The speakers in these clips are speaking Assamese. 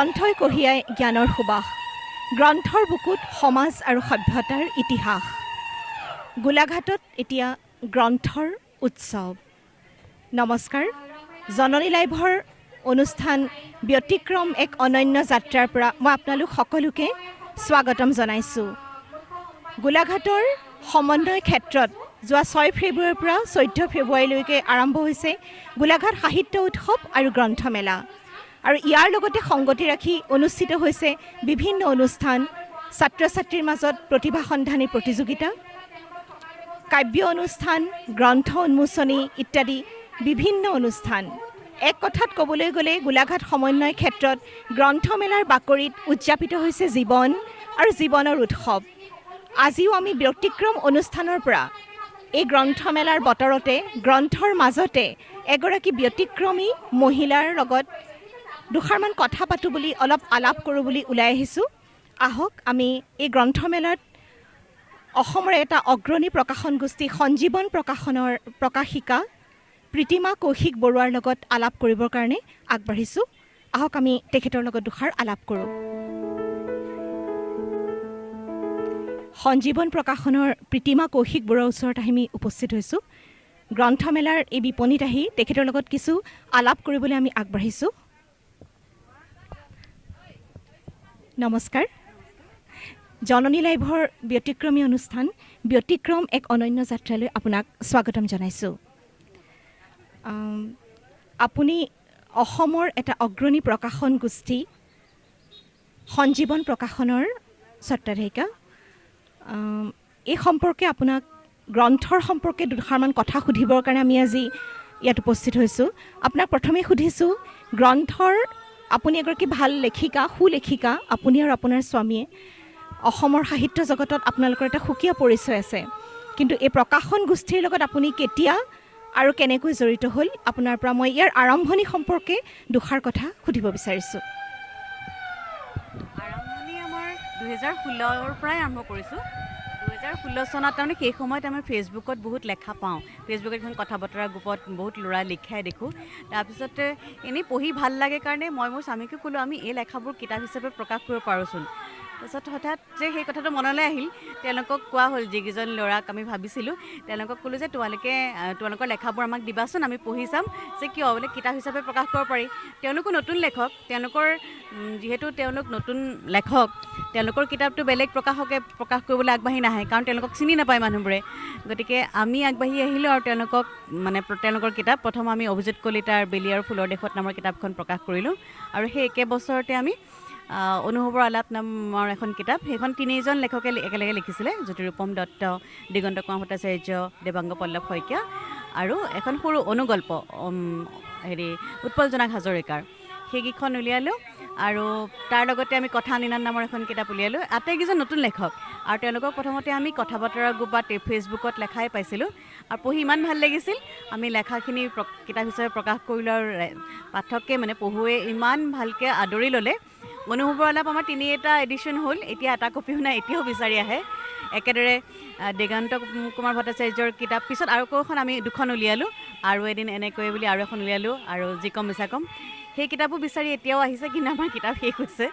গ্ৰন্থই কঢ়িয়াই জ্ঞানৰ সুবাস, গ্ৰন্থৰ বুকুত সমাজ আৰু সভ্যতাৰ ইতিহাস। গোলাঘাটত এতিয়া গ্ৰন্থৰ উৎসৱ। নমস্কাৰ, জননী লাইভৰ অনুষ্ঠান ব্যতিক্ৰম এক অনন্য যাত্ৰাৰ পৰা মই আপোনালোক সকলোকে স্বাগতম জনাইছোঁ। গোলাঘাটৰ সমন্বয় ক্ষেত্ৰত যোৱা 6 ফেব্ৰুৱাৰীৰ পৰা 14 ফেব্ৰুৱাৰীলৈকে আৰম্ভ হৈছে গোলাঘাট সাহিত্য উৎসৱ আৰু গ্ৰন্থমেলা। আৰু ইয়াৰ লগতে সংগতি ৰাখি অনুষ্ঠিত হৈছে বিভিন্ন অনুষ্ঠান, ছাত্ৰ ছাত্ৰীৰ মাজত প্ৰতিভা সন্ধানী প্ৰতিযোগিতা, কাব্য অনুষ্ঠান, গ্ৰন্থ উন্মোচনী ইত্যাদি বিভিন্ন অনুষ্ঠান। এক কথাত ক'বলৈ গ'লে গোলাঘাট সমন্বয় ক্ষেত্ৰত গ্ৰন্থমেলাৰ বাকৰিত উদযাপিত হৈছে জীৱন আৰু জীৱনৰ উৎসৱ। আজিও আমি ব্যতিক্ৰম অনুষ্ঠানৰ পৰা এই গ্ৰন্থমেলাৰ বতৰতে গ্ৰন্থৰ মাজতে এগৰাকী ব্যতিক্ৰমী মহিলাৰ লগত দুষাৰমান কথা পাতোঁ বুলি অলপ আলাপ কৰোঁ বুলি ওলাই আহিছোঁ। আহক আমি এই গ্ৰন্থমেলাত অসমৰ এটা অগ্ৰণী প্ৰকাশন গোষ্ঠী সঞ্জীৱন প্ৰকাশনৰ প্ৰকাশিকা প্ৰীতিমা কৌশিক বৰুৱাৰ লগত আলাপ কৰিবৰ কাৰণে আগবাঢ়িছোঁ। আহক আমি তেখেতৰ লগত দুষাৰ আলাপ কৰোঁ। সঞ্জীৱন প্ৰকাশনৰ প্ৰীতিমা কৌশিক বৰুৱাৰ ওচৰত আমি উপস্থিত হৈছোঁ। গ্ৰন্থমেলাৰ এই বিপণীত আহি তেখেতৰ লগত কিছু আলাপ কৰিবলৈ আমি আগবাঢ়িছোঁ। নমস্কাৰ, জননী লাইভৰ ব্যতিক্ৰমী অনুষ্ঠান ব্যতিক্ৰম এক অনন্য যাত্ৰালৈ আপোনাক স্বাগতম জনাইছোঁ। আপুনি অসমৰ এটা অগ্ৰণী প্ৰকাশন গোষ্ঠী সঞ্জীৱন প্ৰকাশনৰ স্বত্বাধিকাৰ। এই সম্পৰ্কে আপোনাক গ্ৰন্থৰ সম্পৰ্কে দুষাৰমান কথা সুধিবৰ কাৰণে আমি আজি ইয়াত উপস্থিত হৈছোঁ। আপোনাক প্ৰথমে সুধিছোঁ, গ্ৰন্থৰ আপুনি এগৰাকী ভাল লেখিকা, সুলেখিকা, আপুনি আৰু আপোনাৰ স্বামীয়ে অসমৰ সাহিত্য জগতত আপোনালোকৰ এটা সুকীয়া পৰিচয় আছে, কিন্তু এই প্ৰকাশন গোষ্ঠীৰ লগত আপুনি কেতিয়া আৰু কেনেকৈ জড়িত হ'ল, আপোনাৰ পৰা মই ইয়াৰ আৰম্ভণি সম্পৰ্কে দুষাৰ কথা সুধিব বিচাৰিছোঁ। আৰম্ভণি আমাৰ 2016ৰ পৰাই আৰম্ভ কৰিছোঁ। 2016 চনত তাৰমানে সেই সময়ত আমি ফেচবুকত বহুত লেখা পাওঁ। ফেচবুকত এখন কথা বতৰা গ্ৰুপত বহুত ল'ৰা লিখাই দেখোঁ। তাৰপিছতে এনেই পঢ়ি ভাল লাগে কাৰণে মই মোৰ স্বামীকে ক'লোঁ, আমি এই লেখাবোৰ কিতাপ হিচাপে প্ৰকাশ কৰিব পাৰোঁচোন। তাৰপিছত হঠাৎ যে সেই কথাটো মনলৈ আহিল, তেওঁলোকক কোৱা হ'ল, যিকেইজন ল'ৰাক আমি ভাবিছিলোঁ তেওঁলোকক ক'লোঁ যে তোমালোকৰ লেখাবোৰ আমাক দিবাচোন, আমি পঢ়ি চাম যে কিয় বোলে কিতাপ হিচাপে প্ৰকাশ কৰিব পাৰি। তেওঁলোকো নতুন লেখক, যিহেতু তেওঁলোক নতুন লেখক, তেওঁলোকৰ কিতাপটো বেলেগ প্ৰকাশকে প্ৰকাশ কৰিবলৈ আগবাঢ়ি নাহে, কাৰণ তেওঁলোকক চিনি নাপায় মানুহবোৰে। গতিকে আমি আগবাঢ়ি আহিলোঁ আৰু তেওঁলোকৰ কিতাপ প্ৰথম আমি অভিজিত কলিতাৰ বেলি আৰু ফুলৰ দেশত নামৰ কিতাপখন প্ৰকাশ কৰিলোঁ। আৰু সেই একে বছৰতে আমি অনুভৱৰ আলাপ নামৰ এখন কিতাপ, সেইখন 3জন লেখকে একেলগে লিখিছিলে, জ্যোতিৰূপম দত্ত, দিগন্ত কুমাৰ ভট্টাচাৰ্য, দেৱাংগ পল্লৱ শইকীয়া, আৰু এখন সৰু অনুগল্প উৎপল জোনাক হাজৰিকাৰ, সেইকেইখন উলিয়ালোঁ। আৰু তাৰ লগতে আমি কথা নিনাদ নামৰ এখন কিতাপ উলিয়ালোঁ। আটাইকেইজন নতুন লেখক, আৰু তেওঁলোকক প্ৰথমতে আমি কথা বতৰা গ্ৰুপ বা ফেচবুকত লেখাই পাইছিলোঁ, আৰু পঢ়ি ইমান ভাল লাগিছিল, আমি লেখাখিনি কিতাপ হিচাপে প্ৰকাশ কৰিলোঁ। আৰু পাঠকে পঢ়ুৱে ইমান ভালকৈ আদৰি ল'লে। অনুভৱৰ আলাপ আমাৰ 3টা এডিশ্যন হ'ল, এতিয়া এটা কপিও নাই, এতিয়াও বিচাৰি আহে। একেদৰে দিগন্ত কুমাৰ ভট্টাচাৰ্যৰ কিতাপ পিছত আৰু এখন আমি 2খন উলিয়ালোঁ, আৰু এদিন এনেকৈ বুলি আৰু এখন উলিয়ালোঁ, আৰু যি কম মিছা কম, সেই কিতাপো বিচাৰি এতিয়াও আহিছে, কিন্তু আমাৰ কিতাপ শেষ হৈছে।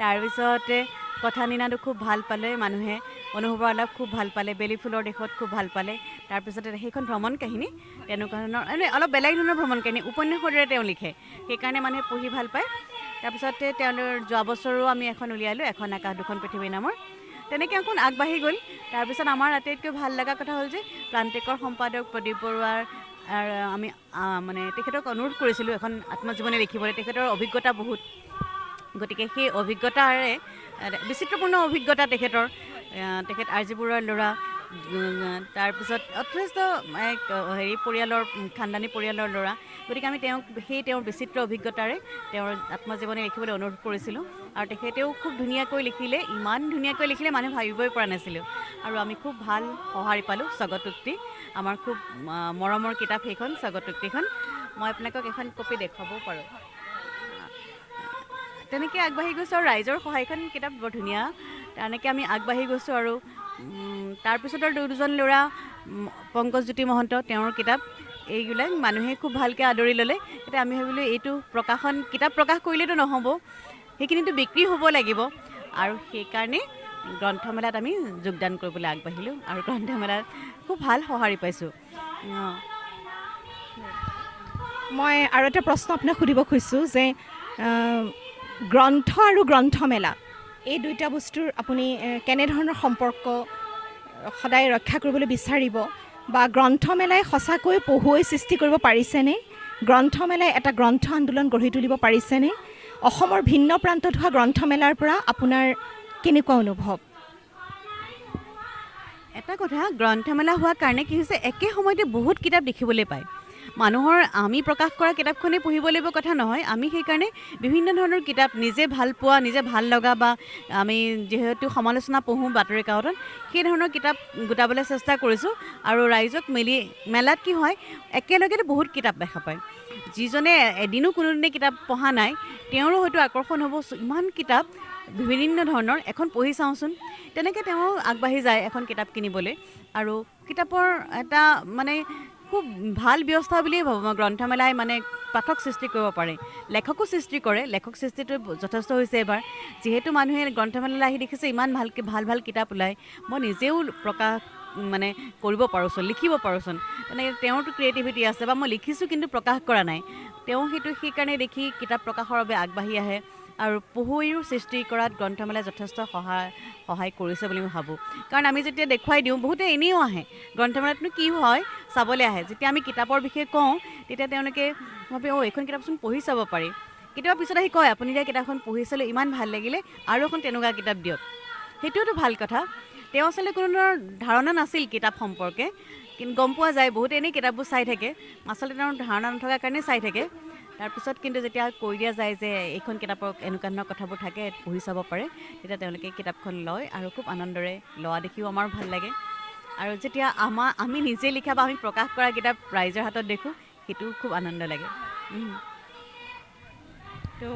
তাৰপিছতে কথা নিনাদো খুব ভাল পালে মানুহে, অনুভৱৰ আলাপ খুব ভাল পালে, বেলি ফুলৰ দেশত খুব ভাল পালে। তাৰপিছতে সেইখন ভ্ৰমণ কাহিনী, তেনেকুৱা ধৰণৰ অলপ বেলেগ ধৰণৰ ভ্ৰমণ কাহিনী, উপন্যাসৰ দৰে তেওঁ লিখে, সেইকাৰণে মানুহে পঢ়ি ভাল পায়। তাৰপিছতে তেওঁলোকৰ যোৱা বছৰো আমি এখন উলিয়ালোঁ, এখন আকাশ দুখন পৃথিৱী নামৰ। তেনেকৈ এখন আগবাঢ়ি গ'ল। তাৰপিছত আমাৰ আটাইতকৈ ভাল লগা কথা হ'ল যে প্ৰান্তিকৰ সম্পাদক প্ৰদীপ বৰুৱাৰ আমি তেখেতক অনুৰোধ কৰিছিলোঁ এখন আত্মজীৱনী লিখিবলৈ। তেখেতৰ অভিজ্ঞতা বহুত, গতিকে সেই অভিজ্ঞতাৰে বিচিত্ৰপূৰ্ণ অভিজ্ঞতা তেখেত আৰ জি বৰুৱাৰ ল'ৰা, তাৰপিছত যথেষ্ট খানদানী পৰিয়ালৰ ল'ৰা। গতিকে আমি তেওঁৰ বিচিত্ৰ অভিজ্ঞতাৰে তেওঁৰ আত্মজীৱনী লিখিবলৈ অনুৰোধ কৰিছিলোঁ, আৰু তেখেতেও খুব ধুনীয়াকৈ লিখিলে, ইমান ধুনীয়াকৈ লিখিলে মানুহ ভাবিবই পৰা নাছিলোঁ। আৰু আমি খুব ভাল সঁহাৰি পালোঁ। স্বগতোক্তি আমাৰ খুব মৰমৰ কিতাপ সেইখন, স্বগতোক্তিখন। মই আপোনালোকক এখন কপি দেখুৱাবও পাৰোঁ। তেনেকৈ আগবাঢ়ি গৈছোঁ, আৰু ৰাইজৰ সহায়খন কিতাপ বৰ ধুনীয়া। তেনেকৈ আমি আগবাঢ়ি গৈছোঁ। আৰু তাৰপিছত আৰু 2জন ল'ৰা, পংকজজ্যোতি মহন্ত, তেওঁৰ কিতাপ, এইবিলাক মানুহে খুব ভালকৈ আদৰি ল'লে। এতিয়া আমি ভাবিলোঁ এইটো কিতাপ প্ৰকাশ কৰিলেতো নহ'ব, সেইখিনিতো বিক্ৰী হ'ব লাগিব আৰু সেইকাৰণে গ্ৰন্থমেলাত আমি যোগদান কৰিবলৈ আগবাঢ়িলোঁ আৰু গ্ৰন্থমেলাত খুব ভাল সঁহাৰি পাইছোঁ। মই আৰু এটা প্ৰশ্ন আপোনাক সুধিব খুজিছোঁ যে গ্ৰন্থ আৰু গ্ৰন্থমেলা এই দুইটা বস্তুৰ আপুনি কেনেধৰণৰ সম্পৰ্ক সদায় ৰক্ষা কৰিবলৈ বিচাৰিব বা গ্ৰন্থমেলাই সঁচাকৈ পঢ়ুৱৈ সৃষ্টি কৰিব পাৰিছেনে? গ্ৰন্থমেলাই এটা গ্ৰন্থ আন্দোলন গঢ়ি তুলিব পাৰিছেনে? অসমৰ ভিন্ন প্ৰান্তত হোৱা গ্ৰন্থমেলাৰ পৰা আপোনাৰ কেনেকুৱা অনুভৱ? এটা কথা, গ্ৰন্থমেলা হোৱাৰ কাৰণে কি হৈছে, একে সময়তে বহুত কিতাপ দেখিবলৈ পায়। মানুহৰ আমি প্ৰকাশ কৰা কিতাপখনেই পঢ়িব লাগিব কথা নহয়, আমি সেইকাৰণে বিভিন্ন ধৰণৰ কিতাপ নিজে ভাল পোৱা, নিজে ভাল লগা বা আমি যিহেতু সমালোচনা পঢ়োঁ বাতৰি কাকতত, সেই ধৰণৰ কিতাপ গোটাবলৈ চেষ্টা কৰিছোঁ আৰু ৰাইজক মেলাত কি হয়, একেলগেতো বহুত কিতাপ দেখা পায়। যিজনে এদিনো কোনোদিনে কিতাপ পঢ়া নাই তেওঁৰো হয়তো আকৰ্ষণ হ'ব, ইমান কিতাপ বিভিন্ন ধৰণৰ, এখন পঢ়ি চাওঁচোন, তেনেকৈ তেওঁ আগবাঢ়ি যায় এখন কিতাপ কিনিবলৈ। আৰু কিতাপৰ এটা মানে খুব ভাল ব্যৱস্থা বুলিয়েই ভাবোঁ মই। গ্ৰন্থমেলাই মানে পাঠক সৃষ্টি কৰিব পাৰে, লেখকো সৃষ্টি কৰে। লেখক সৃষ্টিটো যথেষ্ট হৈছে এইবাৰ, যিহেতু মানুহে গ্ৰন্থমেলালৈ আহি দেখিছে ইমান ভাল ভাল কিতাপ ওলায়, মই নিজেও প্ৰকাশ মানে কৰিব পাৰোঁচোন, লিখিব পাৰোঁচোন, তেনেকৈ তেওঁৰতো ক্ৰিয়েটিভিটি আছে বা মই লিখিছোঁ কিন্তু প্ৰকাশ কৰা নাই, তেওঁ সেইকাৰণে দেখি কিতাপ প্ৰকাশৰ বাবে আগবাঢ়ি আহে আৰু পঢ়ুৱৈৰো সৃষ্টি কৰাত গ্ৰন্থমেলাই যথেষ্ট সহায় কৰিছে বুলি মই ভাবোঁ। কাৰণ আমি যেতিয়া দেখুৱাই দিওঁ, বহুতে এনেও আহে, গ্ৰন্থমেলাতনো কি হয় চাবলৈ আহে। যেতিয়া আমি কিতাপৰ বিষয়ে কওঁ তেতিয়া তেওঁলোকে ভাবে এইখন কিতাপচোন পঢ়ি চাব পাৰি। কেতিয়াবা পিছত আহি কয় আপুনি দিয়া কিতাপখন পঢ়িছিলোঁ, ইমান ভাল লাগিলে, আৰু এখন তেনেকুৱা কিতাপ দিয়ক। সেইটোওতো ভাল কথা। তেওঁ আচলতে কোনো ধৰণৰ ধাৰণা নাছিল কিতাপ সম্পৰ্কে, কিন্তু গম পোৱা যায় বহুতে এনেই কিতাপবোৰ চাই থাকে, আচলতে তেওঁৰ ধাৰণা নথকাৰ কাৰণে চাই থাকে। তাৰপিছত কিন্তু যেতিয়া কৈ দিয়া যায় যে এইখন কিতাপৰ এনেকুৱা ধৰণৰ কথাবোৰ থাকে, পঢ়ি চাব পাৰে, তেতিয়া তেওঁলোকে কিতাপখন লয় আৰু খুব আনন্দৰে লোৱা দেখিও আমাৰ ভাল লাগে। আৰু যেতিয়া আমি নিজে লিখা বা আমি প্ৰকাশ কৰা কিতাপ ৰাইজৰ হাতত দেখোঁ, সেইটো খুব আনন্দ লাগে। তো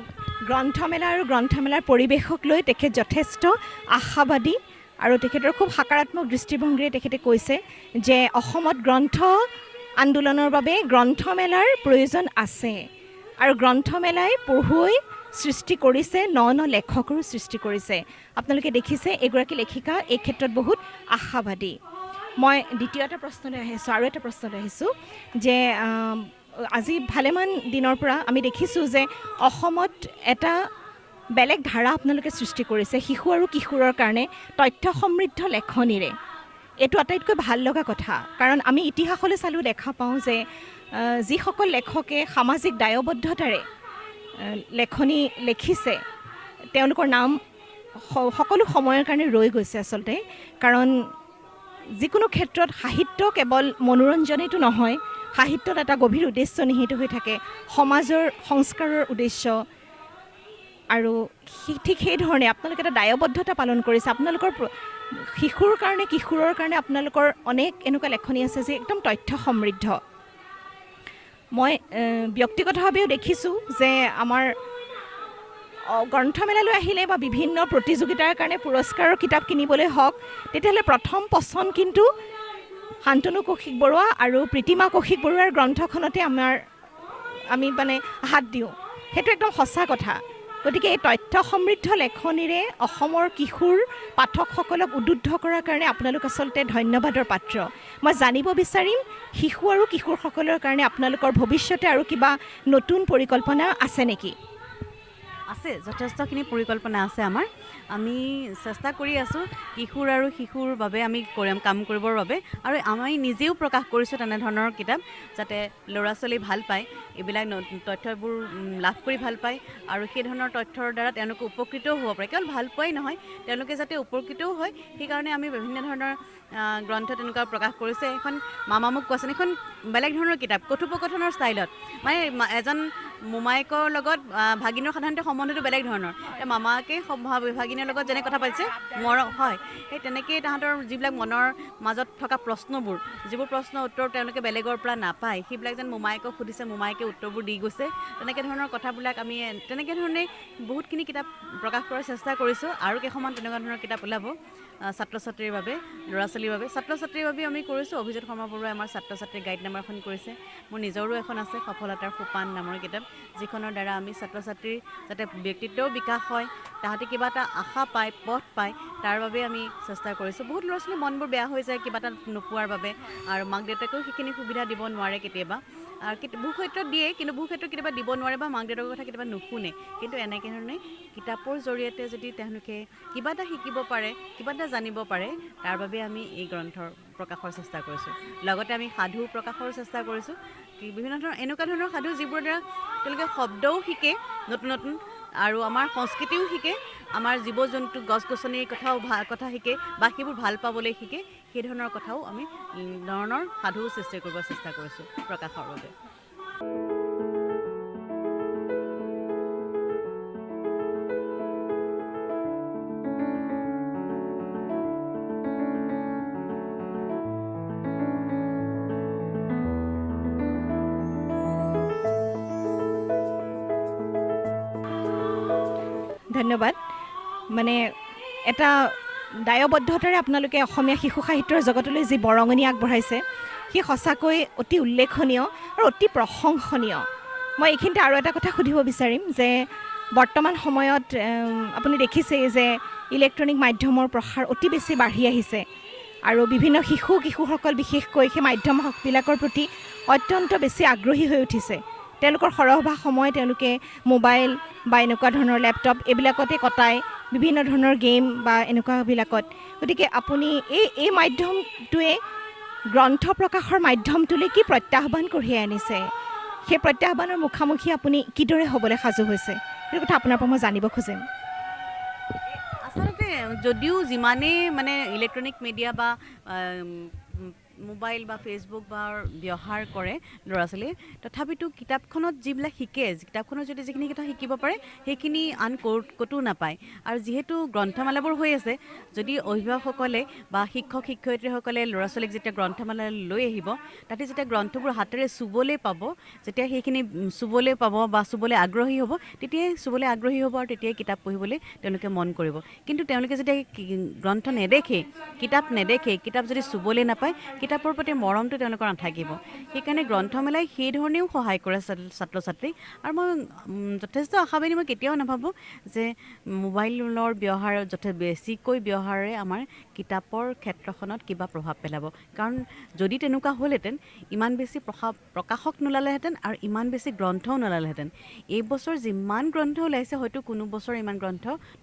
গ্ৰন্থমেলা আৰু গ্ৰন্থমেলাৰ পৰিৱেশক লৈ তেখেত যথেষ্ট আশাবাদী আৰু তেখেতৰ খুব সকাৰাত্মক দৃষ্টিভংগীৰে তেখেতে কৈছে যে অসমত গ্ৰন্থ আন্দোলনৰ বাবে গ্ৰন্থমেলাৰ প্ৰয়োজন আছে আৰু গ্ৰন্থমেলাই পঢ়ুৱৈ সৃষ্টি কৰিছে, ন লেখকৰো সৃষ্টি কৰিছে। আপোনালোকে দেখিছে এগৰাকী লেখিকা এই ক্ষেত্ৰত বহুত আশাবাদী। মই দ্বিতীয় এটা প্ৰশ্নলৈ আহিছোঁ, আৰু এটা প্ৰশ্নলৈ আহিছোঁ যে আজি ভালেমান দিনৰ পৰা আমি দেখিছোঁ যে অসমত এটা বেলেগ ধাৰা আপোনালোকে সৃষ্টি কৰিছে শিশু আৰু কিশোৰৰ কাৰণে তথ্য সমৃদ্ধ লেখনিৰে। এইটো আটাইতকৈ ভাল লগা কথা, কাৰণ আমি ইতিহাসলৈ চালেও দেখা পাওঁ যে যিসকল লেখকে সামাজিক দায়বদ্ধতাৰে লেখনি লিখিছে তেওঁলোকৰ নাম সকলো সময়ৰ কাৰণে ৰৈ গৈছে আচলতে। কাৰণ যিকোনো ক্ষেত্ৰত সাহিত্য কেৱল মনোৰঞ্জনেইটো নহয়, সাহিত্যত এটা গভীৰ উদ্দেশ্য নিহিত হৈ থাকে, সমাজৰ সংস্কাৰৰ উদ্দেশ্য। আৰু ঠিক সেইধৰণে আপোনালোকে এটা দায়বদ্ধতা পালন কৰিছে। আপোনালোকৰ শিশুৰ কাৰণে কিশোৰৰ কাৰণে আপোনালোকৰ অনেক এনেকুৱা লেখনি আছে যে একদম তথ্য সমৃদ্ধ। মই ব্যক্তিগতভাৱেও দেখিছোঁ যে আমাৰ গ্ৰন্থমেলালৈ আহিলে বা বিভিন্ন প্ৰতিযোগিতাৰ কাৰণে পুৰস্কাৰৰ কিতাপ কিনিবলৈ হওক, তেতিয়াহ'লে প্ৰথম পচন্দ কিন্তু শান্তনু কৌশিক বৰুৱা আৰু প্ৰীতিমা কৌশিক বৰুৱাৰ গ্ৰন্থখনতে আমি মানে হাত দিওঁ। সেইটো একদম সঁচা কথা। গতিকে এই তথ্য সমৃদ্ধ লেখনিৰে অসমৰ কিশোৰ পাঠকসকলক উদ্বুদ্ধ কৰাৰ কাৰণে আপোনালোক আচলতে ধন্যবাদৰ পাত্ৰ। মই জানিব বিচাৰিম শিশু আৰু কিশোৰসকলৰ কাৰণে আপোনালোকৰ ভৱিষ্যতে আৰু কিবা নতুন পৰিকল্পনা আছে নেকি? আছে, যথেষ্টখিনি পৰিকল্পনা আছে আমাৰ। আমি চেষ্টা কৰি আছোঁ শিশুৰ বাবে আমি কাম কৰিবৰ বাবে, আৰু আমি নিজেও প্ৰকাশ কৰিছোঁ তেনেধৰণৰ কিতাপ যাতে ল'ৰা ছোৱালী ভাল পায়, এইবিলাক তথ্যবোৰ লাভ কৰি ভাল পায় আৰু সেই ধৰণৰ তথ্যৰ দ্বাৰা তেওঁলোকে উপকৃতও হ'ব পাৰে। কেৱল ভাল পোৱাই নহয়, তেওঁলোকে যাতে উপকৃতও হয়, সেইকাৰণে আমি বিভিন্ন ধৰণৰ গ্ৰন্থ তেনেকুৱা প্ৰকাশ কৰিছে। এখন মামা মোক কোৱাচোন, এখন বেলেগ ধৰণৰ কিতাপ, কথোপকথনৰ ষ্টাইলত, মানে এজন মোমায়েকৰ লগত ভাগিনৰ সাধাৰণতে সম্বন্ধটো বেলেগ ধৰণৰ। মামাকে ভাগিনৰ লগত যেনে কথা পাতিছে হয়, সেই তেনেকেই তাহাঁতৰ যিবিলাক মনৰ মাজত থকা প্ৰশ্নবোৰ, যিবোৰ প্ৰশ্নৰ উত্তৰ তেওঁলোকে বেলেগৰ পৰা নাপায়, সেইবিলাক যেন মোমায়েকক সুধিছে, মোমায়েকে উত্তৰবোৰ দি গৈছে, তেনেকৈ ধৰণৰ কথাবিলাক আমি তেনেকৈ ধৰণে বহুতখিনি কিতাপ প্ৰকাশ কৰাৰ চেষ্টা কৰিছোঁ। আৰু কেইখনমান তেনেকুৱা ধৰণৰ কিতাপ ওলাব ছাত্ৰ ছাত্ৰীৰ বাবে, ল'ৰা ছোৱালীৰ বাবে। ছাত্ৰ ছাত্ৰীৰ বাবে আমি কৰিছোঁ, অভিজিত শৰ্মা বৰুৱাই আমাৰ ছাত্ৰ ছাত্ৰীৰ গাইড নামৰ এখন কৰিছে। মোৰ নিজৰো এখন আছে, সফলতাৰ সোপান নামৰ কিতাপ, যিখনৰ দ্বাৰা আমি ছাত্ৰ ছাত্ৰীৰ যাতে ব্যক্তিত্বও বিকাশ হয়, তাহাঁতে কিবা এটা আশা পায়, পথ পায়, তাৰ বাবে আমি চেষ্টা কৰিছোঁ। বহুত ল'ৰা ছোৱালীৰ মনবোৰ বেয়া হৈ যায় কিবা এটা নোপোৱাৰ বাবে, আৰু মাক দেউতাকেও সেইখিনি সুবিধা দিব নোৱাৰে কেতিয়াবা, আৰু বহু ক্ষেত্ৰত দিয়ে, কিন্তু বহু ক্ষেত্ৰত কেতিয়াবা দিব নোৱাৰে বা মাক দেউতাকৰ কথা কেতিয়াবা নুশুনে। কিন্তু এনেকৈ ধৰণে কিতাপৰ জৰিয়তে যদি তেওঁলোকে কিবা এটা শিকিব পাৰে, কিবা এটা জানিব পাৰে, তাৰ বাবে আমি এই গ্ৰন্থৰ প্ৰকাশৰ চেষ্টা কৰিছোঁ। লগতে আমি সাধু প্ৰকাশৰ চেষ্টা কৰিছোঁ, বিভিন্ন ধৰণৰ এনেকুৱা ধৰণৰ সাধু যিবোৰৰ দ্বাৰা তেওঁলোকে শব্দও শিকে নতুন নতুন, আৰু আমাৰ সংস্কৃতিও শিকে, আমাৰ জীৱ জন্তু গছ গছনিৰ কথা শিকে, বা সেইবোৰ ভাল পাবলৈ শিকে। সেই ধৰণৰ কথাও আমি ধৰণৰ সাধু সৃষ্টি কৰিব চেষ্টা কৰিছোঁ প্ৰকাশৰ বাবে। ধন্যবাদ। মানে এটা দায়বদ্ধতাৰে আপোনালোকে অসমীয়া শিশু সাহিত্যৰ জগতলৈ যি বৰঙণি আগবঢ়াইছে, সি সঁচাকৈ অতি উল্লেখনীয় আৰু অতি প্ৰশংসনীয়। মই এইখিনিতে আৰু এটা কথা সুধিব বিচাৰিম যে বৰ্তমান সময়ত আপুনি দেখিছেই যে ইলেক্ট্ৰনিক মাধ্যমৰ প্ৰসাৰ অতি বেছি বাঢ়ি আহিছে, আৰু বিভিন্ন কিশোৰসকল বিশেষকৈ সেই মাধ্যমবিলাকৰ প্ৰতি অত্যন্ত বেছি আগ্ৰহী হৈ উঠিছে। তেওঁলোকৰ সৰহভাগ সময় তেওঁলোকে মোবাইল বা এনেকুৱা ধৰণৰ লেপটপ এইবিলাকতে কটায়, বিভিন্ন ধৰণৰ গেম বা এনেকুৱাবিলাকত। গতিকে আপুনি এই মাধ্যমটোৱে গ্ৰন্থ প্ৰকাশৰ মাধ্যমটোলৈ কি প্ৰত্যাহ্বান কঢ়িয়াই আনিছে, সেই প্ৰত্যাহ্বানৰ মুখামুখি আপুনি কিদৰে হ'বলৈ সাজু হৈছে, সেইটো কথা আপোনাৰ পৰা মই জানিব খুজিম। আচলতে যদিও যিমানেই মানে ইলেক্ট্ৰনিক মিডিয়া বা মোবাইল বা ফেচবুক বা ব্যৱহাৰ কৰে ল'ৰা ছোৱালীয়ে, তথাপিতো কিতাপখনত যিবিলাক শিকে, কিতাপখনত যদি যিখিনি কথা শিকিব পাৰে সেইখিনি আন ক'তো নাপায়। আৰু যিহেতু গ্ৰন্থমেলাবোৰ হৈ আছে, যদি অভিভাৱকসকলে বা শিক্ষক শিক্ষয়িত্ৰীসকলে ল'ৰা ছোৱালীক যেতিয়া গ্ৰন্থমেলালৈ লৈ আহিব, তাতে যেতিয়া গ্ৰন্থবোৰ হাতেৰে চুবলৈ পাব, যেতিয়া সেইখিনি চুবলৈ পাব বা চুবলৈ আগ্ৰহী হ'ব, তেতিয়াই চুবলৈ আগ্ৰহী হ'ব, আৰু তেতিয়াই কিতাপ পঢ়িবলৈ তেওঁলোকে মন কৰিব। কিন্তু তেওঁলোকে যেতিয়া গ্ৰন্থ নেদেখে, কিতাপ নেদেখে, কিতাপ যদি চুবলৈ নাপায়, কিতাপৰ প্ৰতি মৰমটো তেওঁলোকৰ নাথাকিব। সেইকাৰণে গ্ৰন্থমেলাই সেই ধৰণেও সহায় কৰে ছাত্ৰ ছাত্ৰীক। আৰু মই যথেষ্ট আশাবাদী, মই কেতিয়াও নাভাবোঁ যে মোবাইলৰ ব্যৱহাৰ বেছিকৈ ব্যৱহাৰে আমাৰ কিতাপৰ ক্ষেত্ৰখনত কিবা প্ৰভাৱ পেলাব। কাৰণ যদি তেনেকুৱা হ'লহেঁতেন, ইমান বেছি প্ৰকাশক নোলালেহেঁতেন আৰু ইমান বেছি গ্ৰন্থও নোলালেহেঁতেন। এইবছৰ যিমান গ্ৰন্থ ওলাইছে, হয়তো কোনো বছৰ ইমান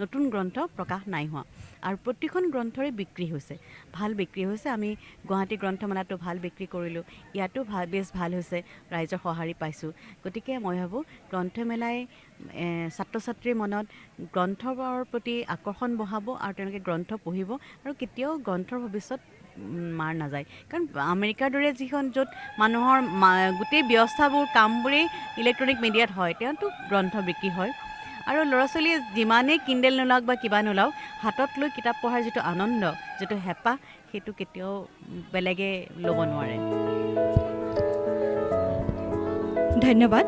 নতুন গ্ৰন্থ প্ৰকাশ নাই হোৱা, আৰু প্ৰতিখন গ্ৰন্থৰে বিক্ৰী হৈছে, ভাল বিক্ৰী হৈছে। আমি গুৱাহাটী গ্ৰন্থমেলাটো ভাল বিক্ৰী কৰিলোঁ, ইয়াতো বেছ ভাল হৈছে, ৰাইজৰ সঁহাৰি পাইছোঁ। গতিকে মই ভাবোঁ গ্ৰন্থমেলাই ছাত্ৰ ছাত্ৰীৰ মনত গ্ৰন্থৰ প্ৰতি আকৰ্ষণ বঢ়াব, আৰু তেওঁলোকে গ্ৰন্থ পঢ়িব, আৰু কেতিয়াও গ্ৰন্থৰ ভৱিষ্যত মাৰ নাযায়। কাৰণ আমেৰিকাৰ দৰে য'ত মানুহৰ গোটেই ব্যৱস্থাবোৰ কামবোৰেই ইলেক্ট্ৰনিক মিডিয়াত হয়, তেওঁতো গ্ৰন্থ বিক্ৰী হয়। আৰু ল'ৰা ছোৱালীয়ে যিমানেই কিণ্ডেল নোলাওক বা কিবা নোলাওক, হাতত লৈ কিতাপ পঢ়াৰ যিটো আনন্দ, যিটো হেঁপাহ, সেইটো কেতিয়াও বেলেগে ল'ব নোৱাৰে। ধন্যবাদ।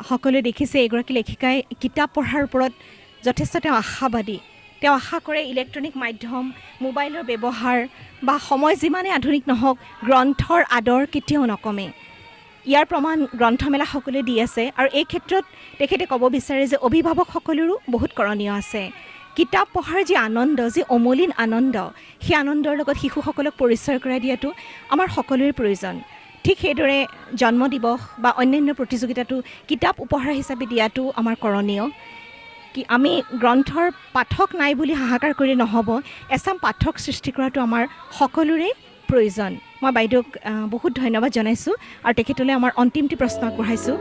সকলোৱে দেখিছে এগৰাকী লেখিকাই কিতাপ পঢ়াৰ ওপৰত যথেষ্ট তেওঁ আশাবাদী। তেওঁ আশা কৰে ইলেক্ট্ৰনিক মাধ্যম, মোবাইলৰ ব্যৱহাৰ বা সময় যিমানেই আধুনিক নহওক, গ্ৰন্থৰ আদৰ কেতিয়াও নকমে। ইয়াৰ প্ৰমাণ গ্ৰন্থমেলাসকলে দি আছে, আৰু এই ক্ষেত্ৰত তেখেতে ক'ব বিচাৰে যে অভিভাৱকসকলৰো বহুত কৰণীয় আছে। কিতাপ পঢ়াৰ যি আনন্দ, যি অমলিন আনন্দ, সেই আনন্দৰ লগত শিশুসকলক পৰিচয় কৰাই দিয়াটো আমাৰ সকলোৰে প্ৰয়োজন। ঠিক সেইদৰে জন্ম দিৱস বা অন্যান্য প্ৰতিযোগিতাটো কিতাপ উপহাৰ হিচাপে দিয়াটো আমাৰ কৰণীয়। আমি গ্ৰন্থৰ পাঠক নাই বুলি হাহাকাৰ কৰি নহ'ব, এচাম পাঠক সৃষ্টি কৰাটো আমাৰ সকলোৰে প্ৰয়োজন। মই বাইদেউক বহুত ধন্যবাদ জনাইছোঁ, আৰু তেখেতলৈ আমাৰ অন্তিমটি প্ৰশ্ন আগবঢ়াইছোঁ।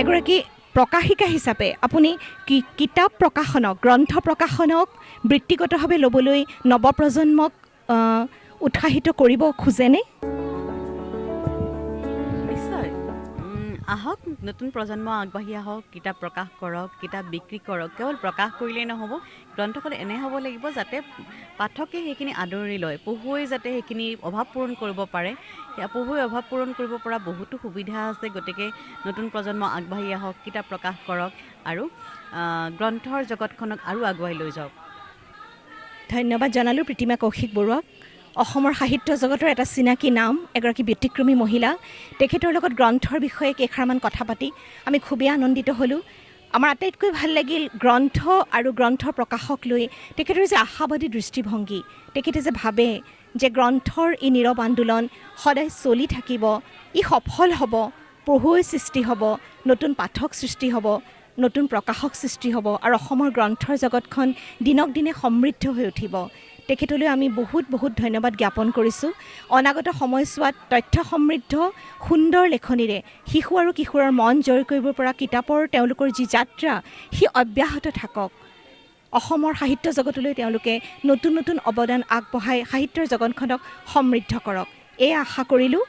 এগৰাকী প্ৰকাশিকা হিচাপে আপুনি কিতাপ প্ৰকাশনক, গ্ৰন্থ প্ৰকাশনক বৃত্তিগতভাৱে ল'বলৈ নৱপ্ৰজন্মক উৎসাহিত কৰিব খোজেনে? নিশ্চয়, আহক, নতুন প্ৰজন্ম আগবাঢ়ি আহক, কিতাপ প্ৰকাশ কৰক, কিতাপ বিক্ৰী কৰক। কেৱল প্ৰকাশ কৰিলেই নহ'ব, গ্ৰন্থখন এনে হ'ব লাগিব যাতে পাঠকে সেইখিনি আদৰি লয়, পঢ়ুৱৈ যাতে সেইখিনি অভাৱ পূৰণ কৰিব পাৰে। পঢ়ুৱৈ অভাৱ পূৰণ কৰিব পৰা বহুতো সুবিধা আছে। গতিকে নতুন প্ৰজন্ম আগবাঢ়ি আহক, কিতাপ প্ৰকাশ কৰক, আৰু গ্ৰন্থৰ জগতখনক আৰু আগুৱাই লৈ যাওক। ধন্যবাদ জনালোঁ প্ৰতিমা কৌশিক বৰুৱাক। অসমৰ সাহিত্য জগতৰ এটা চিনাকি নাম, এগৰাকী ব্যতিক্ৰমী মহিলা। তেখেতৰ লগত গ্ৰন্থৰ বিষয়ে কেইষাৰমান কথা পাতি আমি খুবেই আনন্দিত হ'লোঁ। আমাৰ আটাইতকৈ ভাল লাগিল গ্ৰন্থ আৰু গ্ৰন্থৰ প্ৰকাশক লৈ তেখেতৰ যে আশাবাদী দৃষ্টিভংগী, তেখেতে যে ভাবে যে গ্ৰন্থৰ এই নীৰৱ আন্দোলন সদায় চলি থাকিব, ই সফল হ'ব, পঢ়ুৱৈ সৃষ্টি হ'ব, নতুন পাঠক সৃষ্টি হ'ব, নতুন প্ৰকাশক সৃষ্টি হ'ব আৰু অসমৰ গ্ৰন্থৰ জগতখন দিনক দিনে সমৃদ্ধ হৈ উঠিব। তেখেতলৈ আমি বহুত বহুত ধন্যবাদ জ্ঞাপন কৰিছোঁ। অনাগত সময়ছোৱাত তথ্য সমৃদ্ধ সুন্দৰ লেখনিৰে শিশু আৰু কিশোৰৰ মন জয় কৰিব পৰা কিতাপৰ তেওঁলোকৰ যি যাত্ৰা, সি অব্যাহত থাকক। অসমৰ সাহিত্য জগতলৈ তেওঁলোকে নতুন নতুন অৱদান আগবঢ়াই সাহিত্যৰ জগতখনক সমৃদ্ধ কৰক, এই আশা কৰিলোঁ।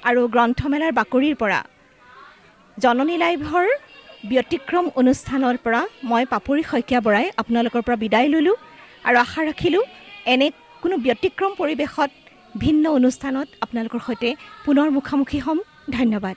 আৰু গ্ৰন্থমেলাৰ বাকৰিৰ পৰা জননী লাইভৰ ব্যতিক্ৰম অনুষ্ঠানৰ পৰা মই পাপৰি শইকীয়া বৰাই আপোনালোকৰ পৰা বিদায় ল'লোঁ আৰু আশা ৰাখিলোঁ এনে কোনো ব্যতিক্ৰম পৰিৱেশত ভিন্ন অনুষ্ঠানত আপোনালোকৰ সৈতে পুনৰ মুখামুখি হ'ম। ধন্যবাদ।